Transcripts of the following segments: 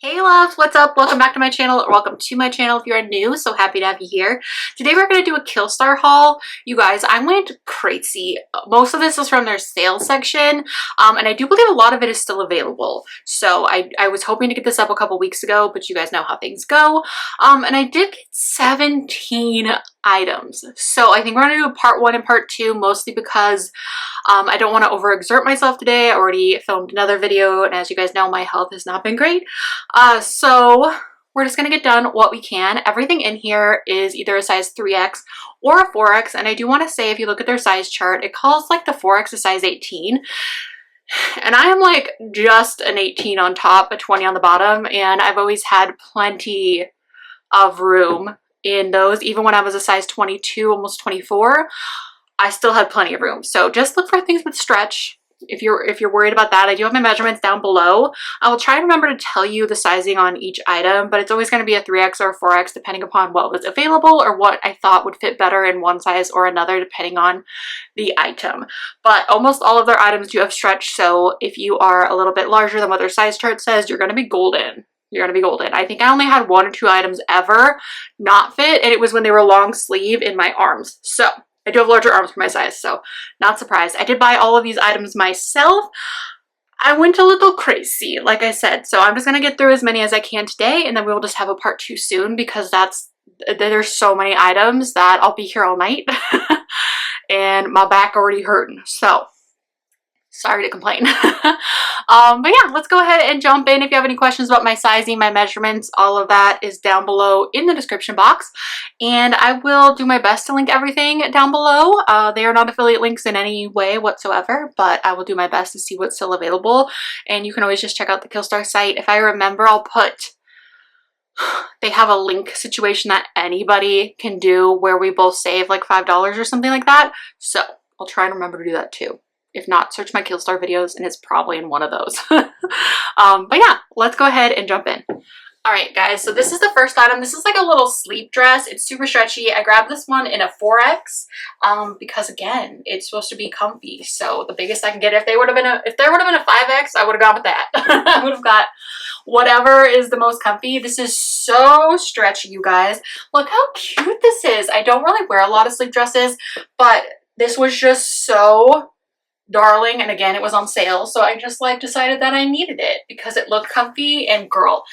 Hey loves, what's up? Welcome back to my channel, or welcome to my channel if you're new. So happy to have you here. Today we're going to do a KILLSTAR haul. You guys, I went crazy. Most of this is from their sales section, and I do believe a lot of it is still available. So I was hoping to get this up a couple weeks ago, but you guys know how things go. And I did get 17 items. So I think we're going to do a part 1 and part 2, mostly because I don't want to overexert myself today. I already filmed another video, and as you guys know, my health has not been great. So we're just gonna get done what we can. Everything in here is either a size 3X or a 4X, and I do want to say, if you look at their size chart, it calls like the 4X a size 18, and I am like just an 18 on top, a 20 on the bottom, and I've always had plenty of room in those. Even when I was a size 22, almost 24, I still had plenty of room. So just look for things with stretch. If you're worried about that, I do have my measurements down below. I will try to remember to tell you the sizing on each item, but it's always going to be a 3X or a 4X depending upon what was available or what I thought would fit better in one size or another depending on the item. But almost all of their items do have stretch, so if you are a little bit larger than what their size chart says, you're going to be golden. You're going to be golden. I think I only had 1 or 2 items ever not fit, and it was when they were long sleeve in my arms. So I do have larger arms for my size, so not surprised. I did buy all of these items myself. I went a little crazy, like I said, so I'm just going to get through as many as I can today, and then we will just have a part 2 soon, because there's so many items that I'll be here all night and my back already hurting, so sorry to complain. But yeah, let's go ahead and jump in. If you have any questions about my sizing, my measurements, all of that is down below in the description box. And I will do my best to link everything down below. They are not affiliate links in any way whatsoever, but I will do my best to see what's still available. And you can always just check out the KILLSTAR site. If I remember, I'll put... They have a link situation that anybody can do where we both save like $5 or something like that. So I'll try and remember to do that too. If not, search my KILLSTAR videos and it's probably in one of those. But yeah, let's go ahead and jump in. All right, guys, so this is the first item. This is like a little sleep dress. It's super stretchy. I grabbed this one in a 4X because, again, it's supposed to be comfy. So the biggest I can get, if there would have been a 5X, I would have gone with that. I would have got whatever is the most comfy. This is so stretchy, you guys. Look how cute this is. I don't really wear a lot of sleep dresses, but this was just so darling, and again, it was on sale, so I just like decided that I needed it because it looked comfy. And girl,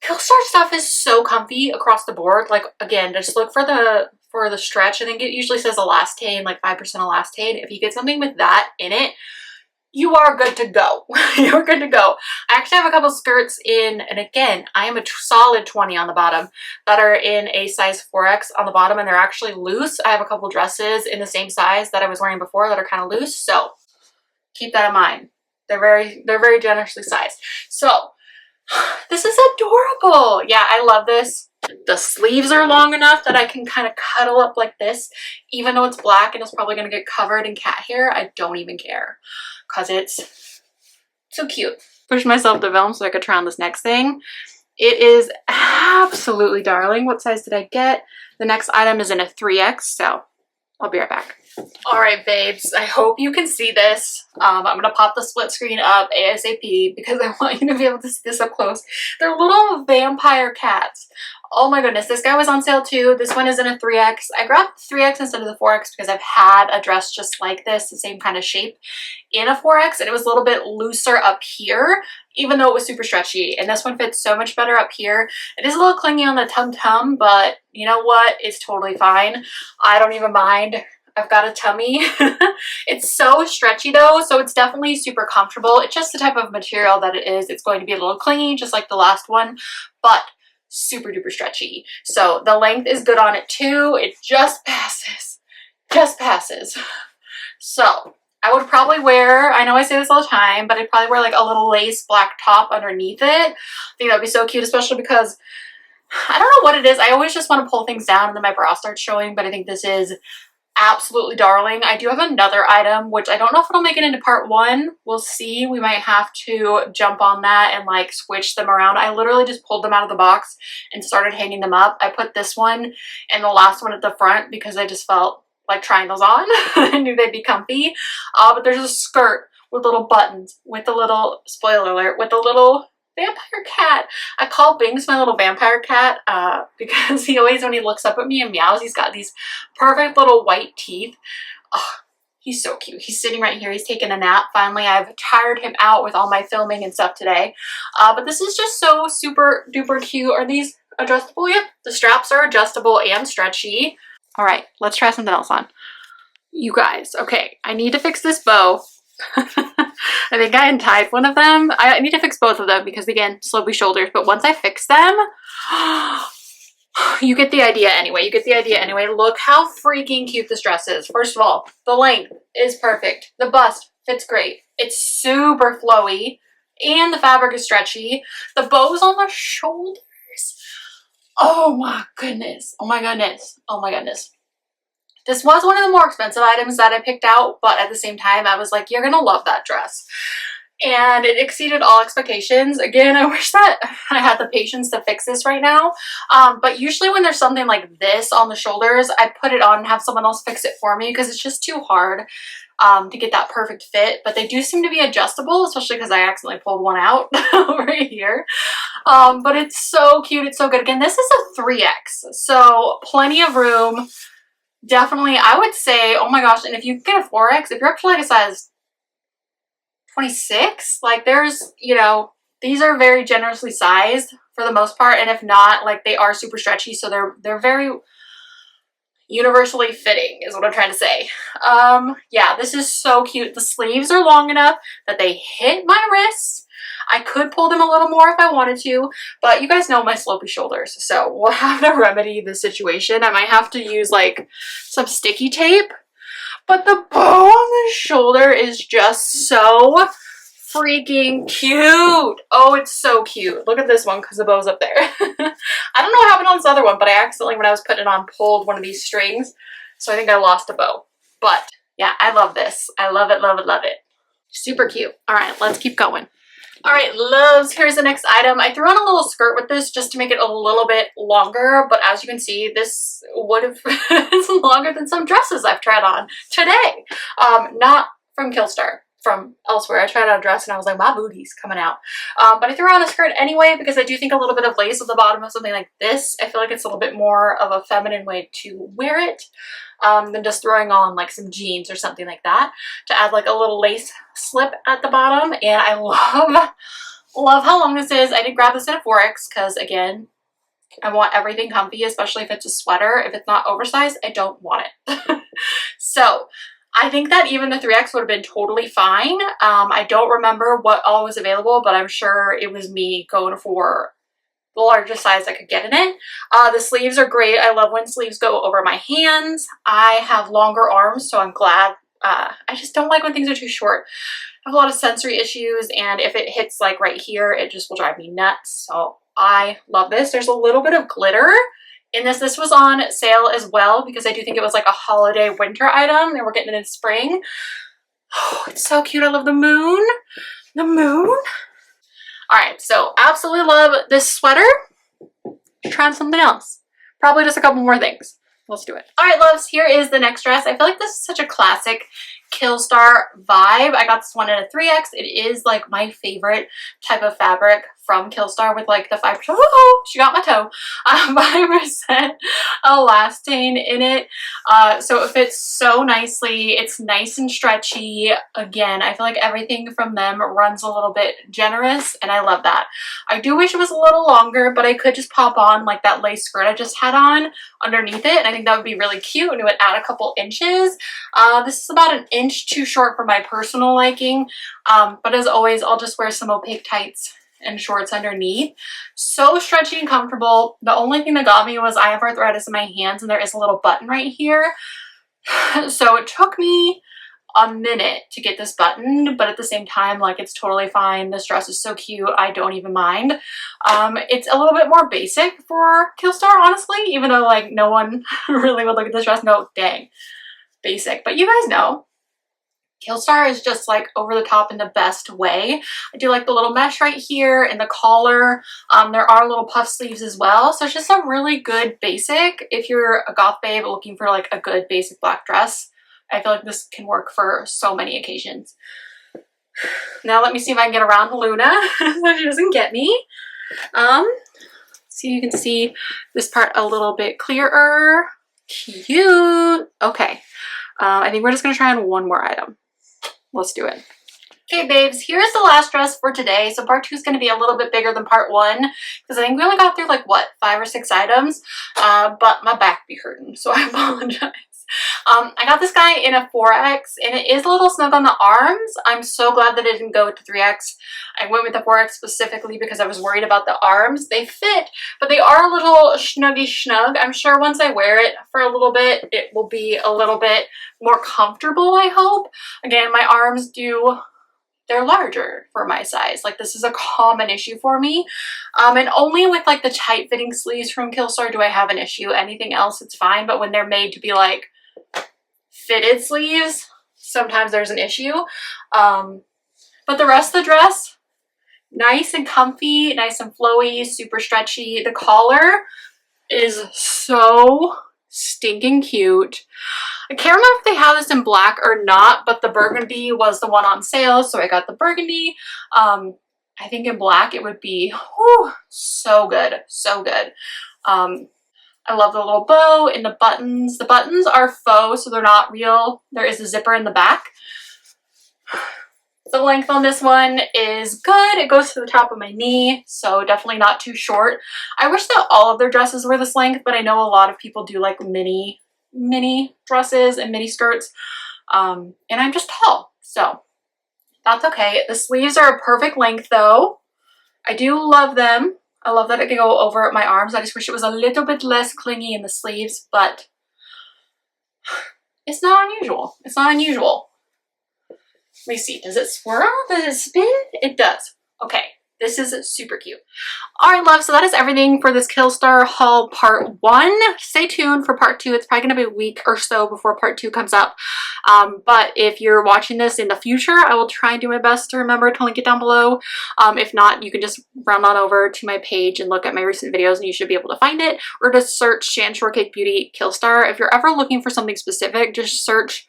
KILLSTAR stuff is so comfy across the board. Like, again, just look for the stretch. I think it usually says elastane, like 5% elastane. If you get something with that in it, you are good to go. You're good to go. I actually have a couple skirts in, and again, I am a solid 20 on the bottom, that are in a size 4X on the bottom, and they're actually loose. I have a couple dresses in the same size that I was wearing before that are kind of loose, so keep that in mind. They're very generously sized. So this is adorable. Yeah, I love this. The sleeves are long enough that I can kind of cuddle up like this, even though it's black and it's probably going to get covered in cat hair. I don't even care because it's so cute. Pushed myself to film so I could try on this next thing. It is absolutely darling. What size did I get? The next item is in a 3X, so I'll be right back. All right, babes, I hope you can see this. I'm going to pop the split screen up ASAP because I want you to be able to see this up close. They're little vampire cats. Oh my goodness, this guy was on sale too. This one is in a 3X. I grabbed the 3X instead of the 4X because I've had a dress just like this, the same kind of shape, in a 4X, and it was a little bit looser up here, even though it was super stretchy. And this one fits so much better up here. It is a little clingy on the tum-tum, but you know what? It's totally fine. I don't even mind. I've got a tummy. It's so stretchy though, so it's definitely super comfortable. It's just the type of material that it is. It's going to be a little clingy, just like the last one, but super duper stretchy. So the length is good on it too. It just passes. So I would probably wear, I know I say this all the time, but I'd probably wear like a little lace black top underneath it. I think that'd be so cute, especially because I don't know what it is. I always just want to pull things down and then my bra starts showing, but I think this is absolutely darling. I do have another item, which I don't know if it'll make it into part 1. We'll see. We might have to jump on that and like switch them around. I literally just pulled them out of the box and started hanging them up. I put this one and the last one at the front because I just felt like trying those on. I knew they'd be comfy. But there's a skirt with little buttons, with a little, spoiler alert, with a little vampire cat. I call Binks my little vampire cat because he always, when he looks up at me and meows, he's got these perfect little white teeth. Oh, he's so cute. He's sitting right here. He's taking a nap. Finally, I've tired him out with all my filming and stuff today. But this is just so super duper cute. Are these adjustable? Yep. The straps are adjustable and stretchy. All right, let's try something else on. You guys, okay, I need to fix this bow. I think I untied one of them. I need to fix both of them because, again, slopey shoulders. But once I fix them, you get the idea anyway. You get the idea anyway. Look how freaking cute this dress is. First of all, the length is perfect. The bust fits great. It's super flowy and the fabric is stretchy. The bow's on the shoulders. Oh my goodness. Oh my goodness. Oh my goodness. This was one of the more expensive items that I picked out, but at the same time, I was like, you're going to love that dress. And it exceeded all expectations. Again, I wish that I had the patience to fix this right now. But usually when there's something like this on the shoulders, I put it on and have someone else fix it for me because it's just too hard to get that perfect fit. But they do seem to be adjustable, especially because I accidentally pulled one out right here. But it's so cute. It's so good. Again, this is a 3X, so plenty of room. Definitely, I would say, oh my gosh, and if you get a 4X, if you're up to like a size 26, like there's, you know, these are very generously sized for the most part, and if not, like they are super stretchy, so they're very universally fitting is what I'm trying to say. Yeah, this is so cute. The sleeves are long enough that they hit my wrists. I could pull them a little more if I wanted to, but you guys know my slopey shoulders, so we'll have to remedy the situation. I might have to use like some sticky tape, but the bow on the shoulder is just so freaking cute. Oh, it's so cute. Look at this one because the bow's up there. I don't know what happened on this other one, but I accidentally, when I was putting it on, pulled one of these strings, so I think I lost a bow. But yeah, I love this. I love it, love it, love it. Super cute. All right, let's keep going. All right, loves, here's the next item. I threw on a little skirt with this just to make it a little bit longer, but as you can see, this would have it's longer than some dresses I've tried on today. Not from KILLSTAR, from elsewhere. I tried on a dress and I was like, my booty's coming out. But I threw on a skirt anyway because I do think a little bit of lace at the bottom of something like this, I feel like it's a little bit more of a feminine way to wear it than just throwing on like some jeans or something like that, to add like a little lace slip at the bottom. And I love how long this is. I did grab this in a 4X because, again, I want everything comfy, especially if it's a sweater. If it's not oversized, I don't want it. So I think that even the 3X would have been totally fine. I don't remember what all was available, but I'm sure it was me going for the largest size I could get in it. The sleeves are great. I love when sleeves go over my hands. I have longer arms, so I'm glad. I just don't like when things are too short. I have a lot of sensory issues, and if it hits like right here, it just will drive me nuts. So I love this. There's a little bit of glitter in this. This was on sale as well because I do think it was like a holiday winter item, and we're getting it in spring. Oh, it's so cute. I love the moon. The moon. All right, so absolutely love this sweater. Trying something else. Probably just a couple more things. Let's do it. All right, loves, here is the next dress. I feel like this is such a classic KILLSTAR vibe. I got this one in a 3X. It is like my favorite type of fabric from KILLSTAR, with like the 5%, oh, she got my toe, 5% elastane in it. So it fits so nicely. It's nice and stretchy. Again, I feel like everything from them runs a little bit generous, and I love that. I do wish it was a little longer, but I could just pop on like that lace skirt I just had on underneath it, and I think that would be really cute, and it would add a couple inches. This is about an inch too short for my personal liking, but as always, I'll just wear some opaque tights and shorts underneath. So stretchy and comfortable. The only thing that got me was I have arthritis in my hands, and there is a little button right here. So it took me a minute to get this buttoned, but at the same time, like, it's totally fine. This dress is so cute. I don't even mind. It's a little bit more basic for KILLSTAR, honestly, even though like no one really would look at this dress and go, dang, basic. But you guys know KILLSTAR is just like over the top in the best way. I do like the little mesh right here and the collar. There are little puff sleeves as well. So it's just a really good basic. If you're a goth babe looking for like a good basic black dress, I feel like this can work for so many occasions. Now let me see if I can get around Luna so she doesn't get me. So you can see this part a little bit clearer. Cute. Okay. I think we're just gonna try on one more item. Let's do it. Okay, babes, here's the last dress for today. So part 2 is going to be a little bit bigger than part 1 because I think we only got through like, what, 5 or 6 items, but my back be hurting, so I apologize. I got this guy in a 4X and it is a little snug on the arms. I'm so glad that it didn't go with the 3X. I went with the 4X specifically because I was worried about the arms. They fit, but they are a little snuggy snug. I'm sure once I wear it for a little bit, it will be a little bit more comfortable, I hope. Again, my arms they're larger for my size. Like, this is a common issue for me. And only with like the tight fitting sleeves from KILLSTAR do I have an issue. Anything else, it's fine. But when they're made to be like fitted sleeves, sometimes there's an issue. But the rest of the dress, nice and comfy, nice and flowy, super stretchy. The collar is so stinking cute. I can't remember if they have this in black or not, but the burgundy was the one on sale, so I got the burgundy. I think in black it would be so good, so good. I love the little bow and the buttons. The buttons are faux, so they're not real. There is a zipper in the back. The length on this one is good. It goes to the top of my knee, so definitely not too short. I wish that all of their dresses were this length, but I know a lot of people do like mini dresses and mini skirts, and I'm just tall, so that's okay. The sleeves are a perfect length though. I do love them. I love that it can go over my arms. I just wish it was a little bit less clingy in the sleeves, but it's not unusual. It's not unusual. Let me see. Does it swirl? Does it spin? It does. Okay. This is super cute. All right, love. So that is everything for this KILLSTAR haul part 1. Stay tuned for part 2. It's probably going to be a week or so before part 2 comes up. But if you're watching this in the future, I will try and do my best to remember to link it down below. If not, you can just run on over to my page and look at my recent videos and you should be able to find it. Or just search Shan Shortcake Beauty KILLSTAR. If you're ever looking for something specific, just search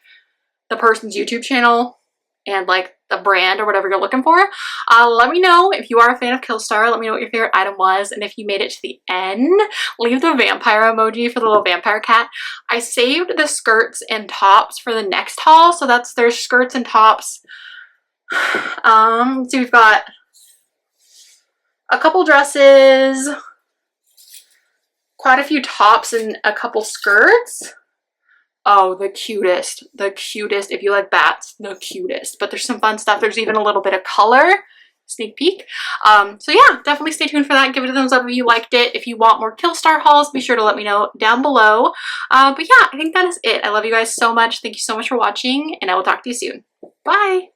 the person's YouTube channel and like the brand or whatever you're looking for. Let me know if you are a fan of KILLSTAR. Let me know what your favorite item was, and if you made it to the end, leave the vampire emoji for the little vampire cat. I saved the skirts and tops for the next haul, so there's skirts and tops. So we've got a couple dresses, quite a few tops, and a couple skirts. Oh, the cutest, if you like bats, the cutest. But there's some fun stuff. There's even a little bit of color, sneak peek. So yeah, definitely stay tuned for that. Give it a thumbs up if you liked it. If you want more KILLSTAR hauls, be sure to let me know down below. But yeah, I think that is it. I love you guys so much. Thank you so much for watching, and I will talk to you soon. Bye.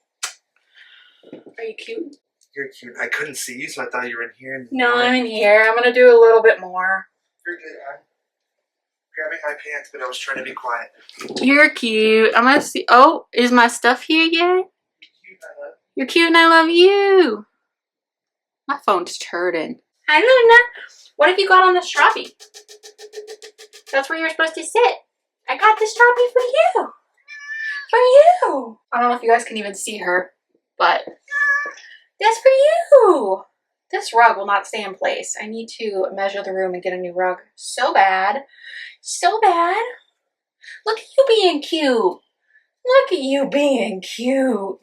Are you cute? You're cute. I couldn't see you, so I thought you were in here. No, I'm in here. I'm gonna do a little bit more. You're good. I'm grabbing my pants, but I was trying to be quiet. You're cute. I'm gonna see. Oh, is my stuff here yet? You're cute and I love you. My phone's turning. Hi, Luna. What have you got on the strappy? That's where you're supposed to sit. I got the strappy for you. For you. I don't know if you guys can even see her, but that's for you. This rug will not stay in place. I need to measure the room and get a new rug. So bad. So bad. Look at you being cute. Look at you being cute.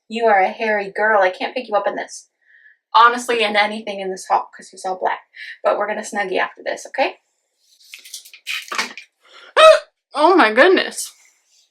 You are a hairy girl. I can't pick you up in this. Honestly, in anything in this haul because it's all black. But we're going to snuggie after this, okay? Oh my goodness.